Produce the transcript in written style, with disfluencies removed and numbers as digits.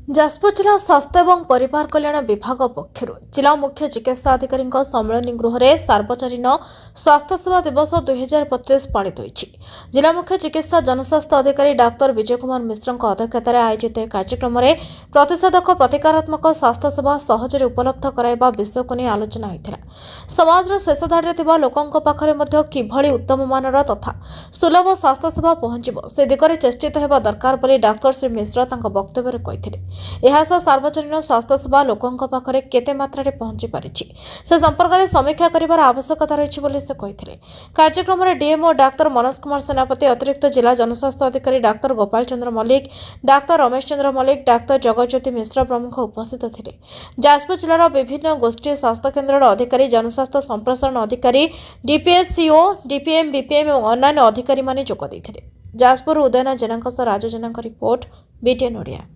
ଯାଜପୁର ଜିଲ୍ଲା ସ୍ୱାସ୍ଥ୍ୟ ଏବଂ ପରିବାର କଲ୍ୟାଣ ବିଭାଗ ପକ୍ଷରୁ ଜିଲ୍ଲା ମୁଖ୍ୟ ଚିକିତ୍ସା ଅଧିକାରୀଙ୍କ ସମ୍ମିଳନୀ ଗୃହରେ ସାର୍ବଜନୀନ ସ୍ୱାସ୍ଥ୍ୟସେବା ଦିବସ 2025 ପାଳିତ ହୋଇଛି। ଜିଲ୍ଲା ମୁଖ୍ୟ ଚିକିତ୍ସା ଜନସ୍ୱାସ୍ଥ୍ୟ ଅଧିକାରୀ ଡାକ୍ତର ବିଜୟ କୁମାର ମିଶ୍ରଙ୍କ ଅଧ୍ୟକ୍ଷତାରେ ଆୟୋଜିତ ଏହି କାର୍ଯ୍ୟକ୍ରମରେ ପ୍ରତିଷେଧକ ପ୍ରତିକାରାତ୍ମକ ସ୍ୱାସ୍ଥ୍ୟସେବା ସହଜରେ ଉପଲବ୍ଧ କରାଇବା ବିଷୟକୁ ନେଇ ଆଲୋଚନା ହୋଇଥିଲା। ସମାଜର ଶେଷ ଧାଡ଼ିରେ ଥିବା ଲୋକଙ୍କ ପାଖରେ ମଧ୍ୟ କିଭଳି ଉତ୍ତମମାନର ତଥା ସୁଲଭ ସ୍ୱାସ୍ଥ୍ୟସେବା ପହଞ୍ଚିବ ସେ ଦିଗରେ ଚେଷ୍ଟିତ ହେବା ଦରକାର ବୋଲି ଡାକ୍ତର ଶ୍ରୀ ମିଶ୍ର ତାଙ୍କ ବକ୍ତବ୍ୟରେ କହିଥିଲେ। ଏହାସହ ସାର୍ବଜନୀନ ସ୍ୱାସ୍ଥ୍ୟସେବା ଲୋକଙ୍କ ପାଖରେ କେତେ ମାତ୍ରାରେ ପହଞ୍ଚି ପାରିଛି ସେ ସମ୍ପର୍କରେ ସମୀକ୍ଷା କରିବାର ଆବଶ୍ୟକତା ରହିଛି ବୋଲି ସେ କହିଥିଲେ। କାର୍ଯ୍ୟକ୍ରମରେ ଡିଏମ୍ଓ ଡାକ୍ତର ମନୋଜ କୁମାର ସେନାପତି, ଅତିରିକ୍ତ ଜିଲ୍ଲା ଜନସ୍ୱାସ୍ଥ୍ୟ ଅଧିକାରୀ ଡାକ୍ତର ଗୋପାଳ ଚନ୍ଦ୍ର ମଲ୍ଲିକ, ଡାକ୍ତର ରମେଶ ଚନ୍ଦ୍ର ମଲ୍ଲିକ, ଡାକ୍ତର ଜଗଜ୍ୟୋତି ମିଶ୍ର ପ୍ରମୁଖ ଉପସ୍ଥିତ ଥିଲେ। ଯାଜପୁର ଜିଲ୍ଲାର ବିଭିନ୍ନ ଗୋଷ୍ଠୀ ସ୍ୱାସ୍ଥ୍ୟକେନ୍ଦ୍ରର ଅଧିକାରୀ, ଜନସ୍ୱାସ୍ଥ୍ୟ ସମ୍ପ୍ରସାରଣ ଅଧିକାରୀ, ଡିପିଏସ୍ସିଓ, ଡିପିଏମ୍, ବିପିଏମ୍ ଏବଂ ଅନ୍ୟାନ୍ୟ ଅଧିକାରୀମାନେ ଯୋଗ ଦେଇଥିଲେ। ଯାଜପୁର ଉଦୟନ ଜେନାଙ୍କ ସହ ରାଜୁ ଜେନାଙ୍କ ରିପୋର୍ଟ, BTN ଓଡ଼ିଆ।